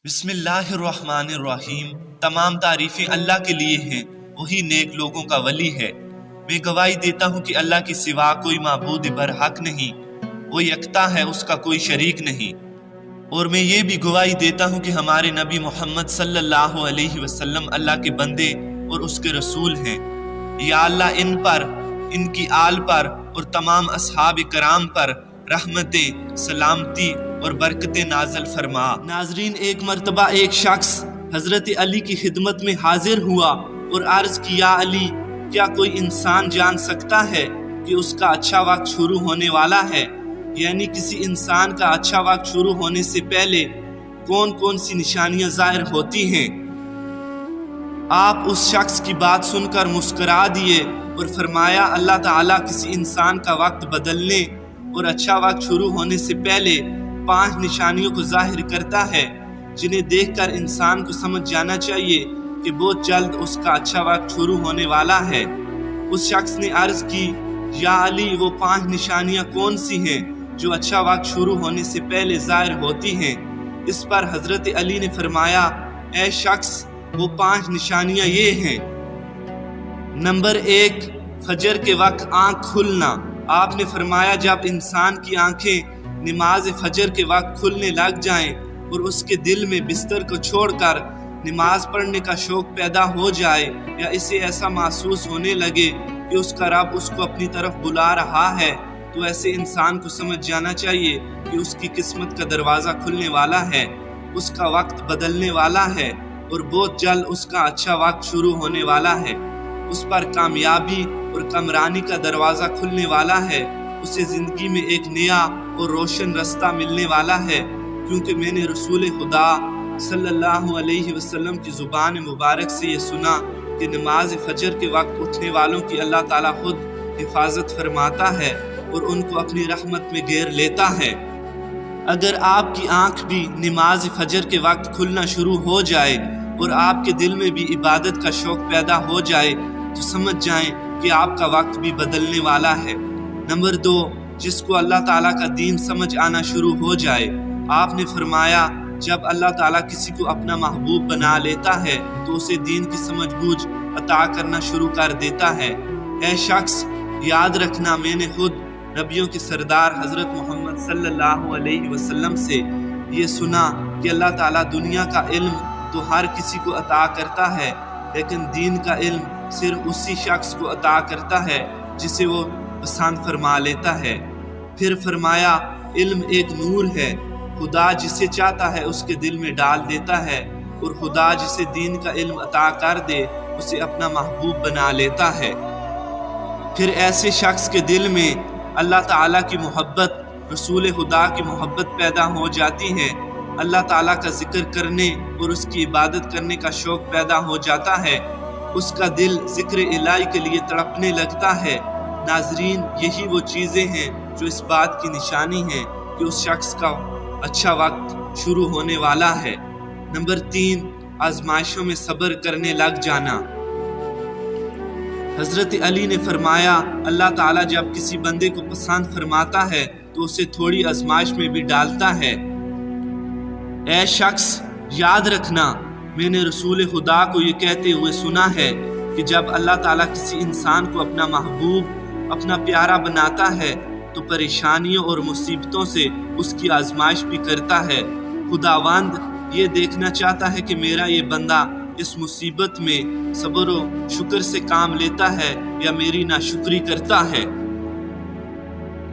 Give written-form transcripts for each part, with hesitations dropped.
بسم اللہ الرحمن الرحیم۔ تمام تعریفیں اللہ کے لیے ہیں، وہی نیک لوگوں کا ولی ہے۔ میں گواہی دیتا ہوں کہ اللہ کے سوا کوئی معبود برحق نہیں، وہ یکتا ہے، اس کا کوئی شریک نہیں۔ اور میں یہ بھی گواہی دیتا ہوں کہ ہمارے نبی محمد صلی اللہ علیہ وسلم اللہ کے بندے اور اس کے رسول ہیں۔ یا اللہ ان پر، ان کی آل پر اور تمام اصحاب کرام پر رحمتیں، سلامتی اور برکتیں نازل فرما۔ ناظرین، ایک مرتبہ ایک شخص حضرت علی کی خدمت میں حاضر ہوا اور عرض کی، یا علی، کیا کوئی انسان جان سکتا ہے کہ اس کا اچھا وقت شروع ہونے والا ہے؟ یعنی کسی انسان کا اچھا وقت شروع ہونے سے پہلے کون کون سی نشانیاں ظاہر ہوتی ہیں؟ آپ اس شخص کی بات سن کر مسکرا دیے اور فرمایا، اللہ تعالیٰ کسی انسان کا وقت بدلنے اور اچھا وقت شروع ہونے سے پہلے 5 نشانیوں کو ظاہر کرتا ہے، جنہیں دیکھ کر انسان کو سمجھ جانا چاہیے کہ بہت جلد اس کا اچھا وقت شروع ہونے والا ہے۔ اس شخص نے عرض کی، یا علی، وہ 5 نشانیاں کون سی ہیں جو اچھا وقت شروع ہونے سے پہلے ظاہر ہوتی ہیں؟ اس پر حضرت علی نے فرمایا، اے شخص، وہ 5 نشانیاں یہ ہیں۔ نمبر 1، فجر کے وقت آنکھ کھلنا۔ آپ نے فرمایا، جب انسان کی آنکھیں نماز فجر کے وقت کھلنے لگ جائیں اور اس کے دل میں بستر کو چھوڑ کر نماز پڑھنے کا شوق پیدا ہو جائے، یا اسے ایسا محسوس ہونے لگے کہ اس کا رب اس کو اپنی طرف بلا رہا ہے، تو ایسے انسان کو سمجھ جانا چاہیے کہ اس کی قسمت کا دروازہ کھلنے والا ہے، اس کا وقت بدلنے والا ہے اور بہت جلد اس کا اچھا وقت شروع ہونے والا ہے۔ اس پر کامیابی اور کامرانی کا دروازہ کھلنے والا ہے، اسے زندگی میں ایک نیا اور روشن رستہ ملنے والا ہے، کیونکہ میں نے رسول خدا صلی اللہ علیہ وسلم کی زبان مبارک سے یہ سنا کہ نماز فجر کے وقت اٹھنے والوں کی اللہ تعالیٰ خود حفاظت فرماتا ہے اور ان کو اپنی رحمت میں گھیر لیتا ہے۔ اگر آپ کی آنکھ بھی نماز فجر کے وقت کھلنا شروع ہو جائے اور آپ کے دل میں بھی عبادت کا شوق پیدا ہو جائے، تو سمجھ جائیں کہ آپ کا وقت بھی بدلنے والا ہے۔ نمبر 2، جس کو اللہ تعالیٰ کا دین سمجھ آنا شروع ہو جائے۔ آپ نے فرمایا، جب اللہ تعالیٰ کسی کو اپنا محبوب بنا لیتا ہے تو اسے دین کی سمجھ بوجھ عطا کرنا شروع کر دیتا ہے۔ اے شخص، یاد رکھنا، میں نے خود نبیوں کے سردار حضرت محمد صلی اللہ علیہ وسلم سے یہ سنا کہ اللہ تعالیٰ دنیا کا علم تو ہر کسی کو عطا کرتا ہے، لیکن دین کا علم صرف اسی شخص کو عطا کرتا ہے جسے وہ پسند فرما لیتا ہے۔ پھر فرمایا، علم ایک نور ہے، خدا جسے چاہتا ہے اس کے دل میں ڈال دیتا ہے، اور خدا جسے دین کا علم عطا کر دے اسے اپنا محبوب بنا لیتا ہے۔ پھر ایسے شخص کے دل میں اللہ تعالیٰ کی محبت، رسول خدا کی محبت پیدا ہو جاتی ہے، اللہ تعالیٰ کا ذکر کرنے اور اس کی عبادت کرنے کا شوق پیدا ہو جاتا ہے، اس کا دل ذکر الہی کے لیے تڑپنے لگتا ہے۔ ناظرین، یہی وہ چیزیں ہیں جو اس بات کی نشانی ہیں کہ اس شخص کا اچھا وقت شروع ہونے والا ہے۔ نمبر 3، آزمائشوں میں صبر کرنے لگ جانا۔ حضرت علی نے فرمایا، اللہ تعالیٰ جب کسی بندے کو پسند فرماتا ہے تو اسے تھوڑی آزمائش میں بھی ڈالتا ہے۔ اے شخص، یاد رکھنا، میں نے رسول خدا کو یہ کہتے ہوئے سنا ہے کہ جب اللہ تعالیٰ کسی انسان کو اپنا محبوب، اپنا پیارا بناتا ہے تو پریشانیوں اور مصیبتوں سے اس کی آزمائش بھی کرتا ہے۔ خداوند یہ دیکھنا چاہتا ہے کہ میرا یہ بندہ اس مصیبت میں صبر و شکر سے کام لیتا ہے یا میری ناشکری کرتا ہے۔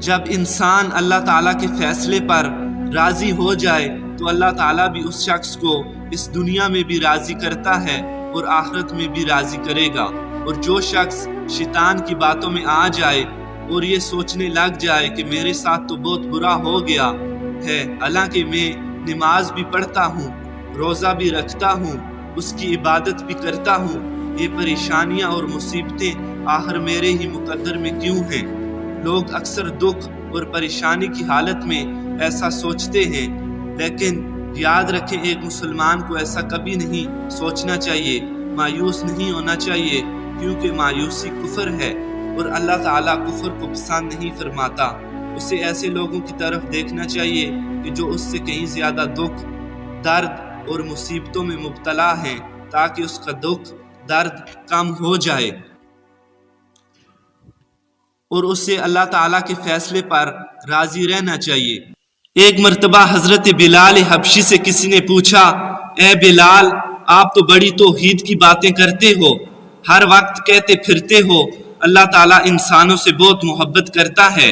جب انسان اللہ تعالیٰ کے فیصلے پر راضی ہو جائے تو اللہ تعالیٰ بھی اس شخص کو اس دنیا میں بھی راضی کرتا ہے اور آخرت میں بھی راضی کرے گا۔ اور جو شخص شیطان کی باتوں میں آ جائے اور یہ سوچنے لگ جائے کہ میرے ساتھ تو بہت برا ہو گیا ہے، حالانکہ میں نماز بھی پڑھتا ہوں، روزہ بھی رکھتا ہوں، اس کی عبادت بھی کرتا ہوں، یہ پریشانیاں اور مصیبتیں آخر میرے ہی مقدر میں کیوں ہیں؟ لوگ اکثر دکھ اور پریشانی کی حالت میں ایسا سوچتے ہیں، لیکن یاد رکھیں، ایک مسلمان کو ایسا کبھی نہیں سوچنا چاہیے، مایوس نہیں ہونا چاہیے، کیونکہ مایوسی کفر ہے اور اللہ تعالیٰ کفر کو پسند نہیں فرماتا۔ اسے ایسے لوگوں کی طرف دیکھنا چاہیے کہ جو اس سے کہیں زیادہ دکھ، درد اور مصیبتوں میں مبتلا ہے تاکہ اس کا دکھ درد کم ہو جائے اور اسے اللہ تعالیٰ کے فیصلے پر راضی رہنا چاہیے۔ ایک مرتبہ حضرت بلال حبشی سے کسی نے پوچھا، اے بلال، آپ تو بڑی توحید کی باتیں کرتے ہو، ہر وقت کہتے پھرتے ہو اللہ تعالیٰ انسانوں سے بہت محبت کرتا ہے،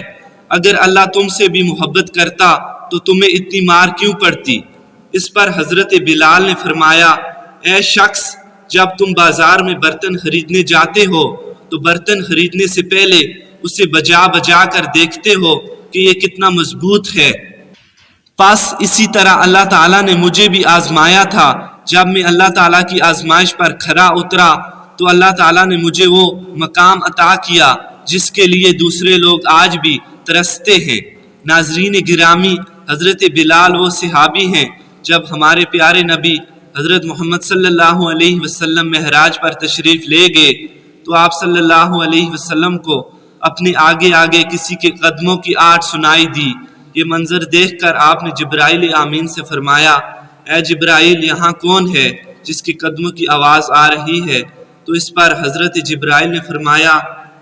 اگر اللہ تم سے بھی محبت کرتا تو تمہیں اتنی مار کیوں پڑتی؟ اس پر حضرت بلال نے فرمایا، اے شخص، جب تم بازار میں برتن خریدنے جاتے ہو تو برتن خریدنے سے پہلے اسے بجا بجا کر دیکھتے ہو کہ یہ کتنا مضبوط ہے۔ پس اسی طرح اللہ تعالیٰ نے مجھے بھی آزمایا تھا، جب میں اللہ تعالیٰ کی آزمائش پر کھرا اترا تو اللہ تعالیٰ نے مجھے وہ مقام عطا کیا جس کے لیے دوسرے لوگ آج بھی ترستے ہیں۔ ناظرین گرامی، حضرت بلال وہ صحابی ہیں جب ہمارے پیارے نبی حضرت محمد صلی اللہ علیہ وسلم معراج پر تشریف لے گئے تو آپ صلی اللہ علیہ وسلم کو اپنے آگے آگے کسی کے قدموں کی آہٹ سنائی دی۔ یہ منظر دیکھ کر آپ نے جبرائیل آمین سے فرمایا، اے جبرائیل، یہاں کون ہے جس کے قدموں کی آواز آ رہی ہے؟ تو اس پر حضرت جبرائیل نے فرمایا،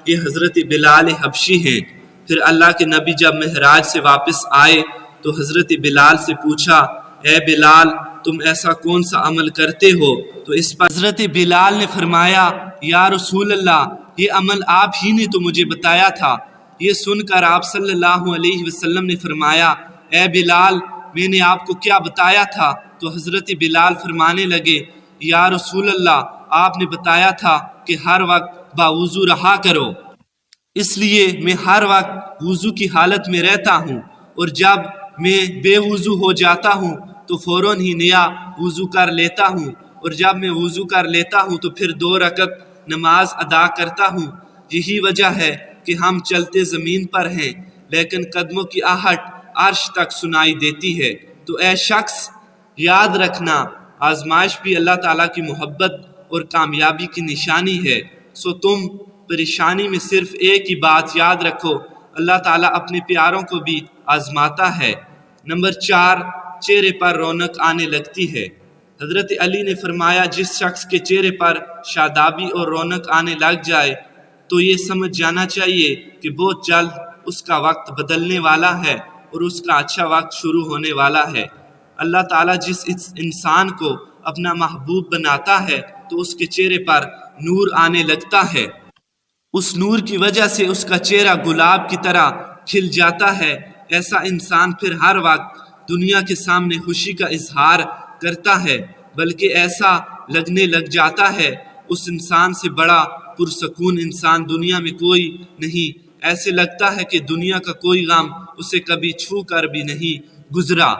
یہ حضرت بلال حبشی ہیں۔ پھر اللہ کے نبی جب معراج سے واپس آئے تو حضرت بلال سے پوچھا، اے بلال، تم ایسا کون سا عمل کرتے ہو؟ تو اس پر حضرت بلال نے فرمایا، یا رسول اللہ، یہ عمل آپ ہی نے تو مجھے بتایا تھا۔ یہ سن کر آپ صلی اللہ علیہ وسلم نے فرمایا، اے بلال، میں نے آپ کو کیا بتایا تھا؟ تو حضرت بلال فرمانے لگے، یا رسول اللہ، آپ نے بتایا تھا کہ ہر وقت باوضو رہا کرو، اس لیے میں ہر وقت وضو کی حالت میں رہتا ہوں، اور جب میں بے وضو ہو جاتا ہوں تو فوراً ہی نیا وضو کر لیتا ہوں، اور جب میں وضو کر لیتا ہوں تو پھر 2 رکعت نماز ادا کرتا ہوں۔ یہی وجہ ہے کہ ہم چلتے زمین پر ہیں لیکن قدموں کی آہٹ عرش تک سنائی دیتی ہے۔ تو اے شخص، یاد رکھنا، آزمائش بھی اللہ تعالیٰ کی محبت اور کامیابی کی نشانی ہے۔ سو تم پریشانی میں صرف ایک ہی بات یاد رکھو، اللہ تعالیٰ اپنے پیاروں کو بھی آزماتا ہے۔ نمبر 4، چہرے پر رونق آنے لگتی ہے۔ حضرت علی نے فرمایا، جس شخص کے چہرے پر شادابی اور رونق آنے لگ جائے تو یہ سمجھ جانا چاہیے کہ بہت جلد اس کا وقت بدلنے والا ہے اور اس کا اچھا وقت شروع ہونے والا ہے۔ اللہ تعالیٰ جس انسان کو اپنا محبوب بناتا ہے تو اس کے چہرے پر نور آنے لگتا ہے، اس نور کی وجہ سے اس کا چہرہ گلاب کی طرح کھل جاتا ہے۔ ایسا انسان پھر ہر وقت دنیا کے سامنے خوشی کا اظہار کرتا ہے، بلکہ ایسا لگنے لگ جاتا ہے اس انسان سے بڑا پرسکون انسان دنیا میں کوئی نہیں۔ ایسے لگتا ہے کہ دنیا کا کوئی غم اسے کبھی چھو کر بھی نہیں گزرا۔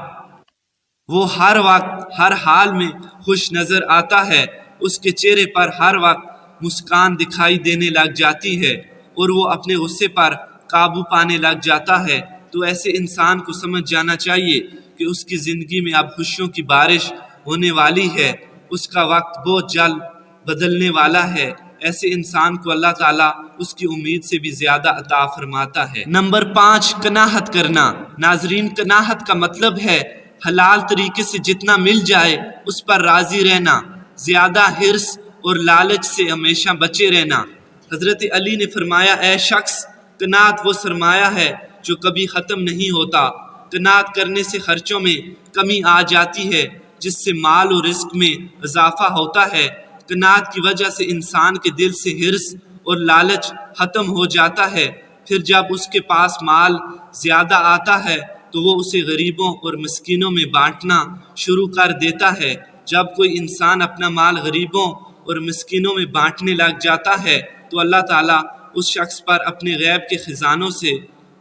وہ ہر وقت ہر حال میں خوش نظر آتا ہے، اس کے چہرے پر ہر وقت مسکان دکھائی دینے لگ جاتی ہے اور وہ اپنے غصے پر قابو پانے لگ جاتا ہے۔ تو ایسے انسان کو سمجھ جانا چاہیے کہ اس کی زندگی میں اب خوشیوں کی بارش ہونے والی ہے، اس کا وقت بہت جلد بدلنے والا ہے۔ ایسے انسان کو اللہ تعالیٰ اس کی امید سے بھی زیادہ عطا فرماتا ہے۔ نمبر 5، قناعت کرنا۔ ناظرین، قناعت کا مطلب ہے حلال طریقے سے جتنا مل جائے اس پر راضی رہنا، زیادہ حرص اور لالچ سے ہمیشہ بچے رہنا۔ حضرت علی نے فرمایا، اے شخص، قناعت وہ سرمایہ ہے جو کبھی ختم نہیں ہوتا۔ قناعت کرنے سے خرچوں میں کمی آ جاتی ہے جس سے مال و رزق میں اضافہ ہوتا ہے۔ قناعت کی وجہ سے انسان کے دل سے حرص اور لالچ ختم ہو جاتا ہے۔ پھر جب اس کے پاس مال زیادہ آتا ہے تو وہ اسے غریبوں اور مسکینوں میں بانٹنا شروع کر دیتا ہے۔ جب کوئی انسان اپنا مال غریبوں اور مسکینوں میں بانٹنے لگ جاتا ہے تو اللہ تعالیٰ اس شخص پر اپنے غیب کے خزانوں سے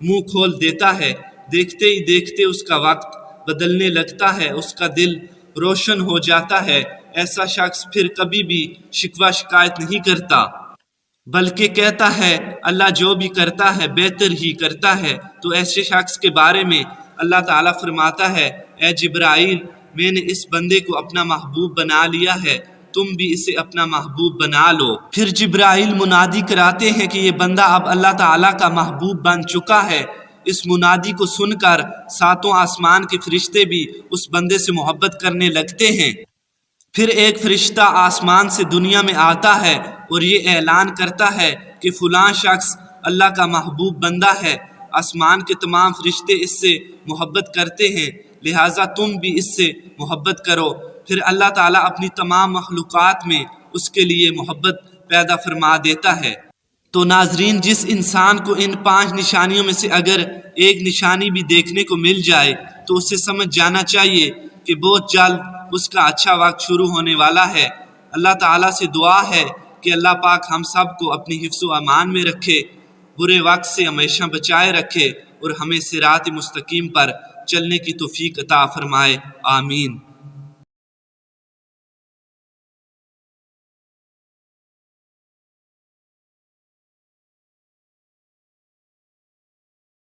منہ کھول دیتا ہے۔ دیکھتے ہی دیکھتے اس کا وقت بدلنے لگتا ہے، اس کا دل روشن ہو جاتا ہے۔ ایسا شخص پھر کبھی بھی شکوہ شکایت نہیں کرتا بلکہ کہتا ہے اللہ جو بھی کرتا ہے بہتر ہی کرتا ہے۔ تو ایسے شخص کے بارے میں اللہ تعالیٰ فرماتا ہے، اے جبرائیل، میں نے اس بندے کو اپنا محبوب بنا لیا ہے، تم بھی اسے اپنا محبوب بنا لو۔ پھر جبرائیل منادی کراتے ہیں کہ یہ بندہ اب اللہ تعالیٰ کا محبوب بن چکا ہے۔ اس منادی کو سن کر ساتوں آسمان کے فرشتے بھی اس بندے سے محبت کرنے لگتے ہیں۔ پھر ایک فرشتہ آسمان سے دنیا میں آتا ہے اور یہ اعلان کرتا ہے کہ فلاں شخص اللہ کا محبوب بندہ ہے، آسمان کے تمام فرشتے اس سے محبت کرتے ہیں، لہٰذا تم بھی اس سے محبت کرو۔ پھر اللہ تعالیٰ اپنی تمام مخلوقات میں اس کے لیے محبت پیدا فرما دیتا ہے۔ تو ناظرین، جس انسان کو ان 5 نشانیوں میں سے اگر ایک نشانی بھی دیکھنے کو مل جائے تو اسے سمجھ جانا چاہیے کہ بہت جلد اس کا اچھا وقت شروع ہونے والا ہے۔ اللہ تعالیٰ سے دعا ہے کہ اللہ پاک ہم سب کو اپنی حفظ و امان میں رکھے، برے وقت سے ہمیشہ بچائے رکھے اور ہمیں صراط مستقیم پر چلنے کی توفیق عطا فرمائے۔ آمین۔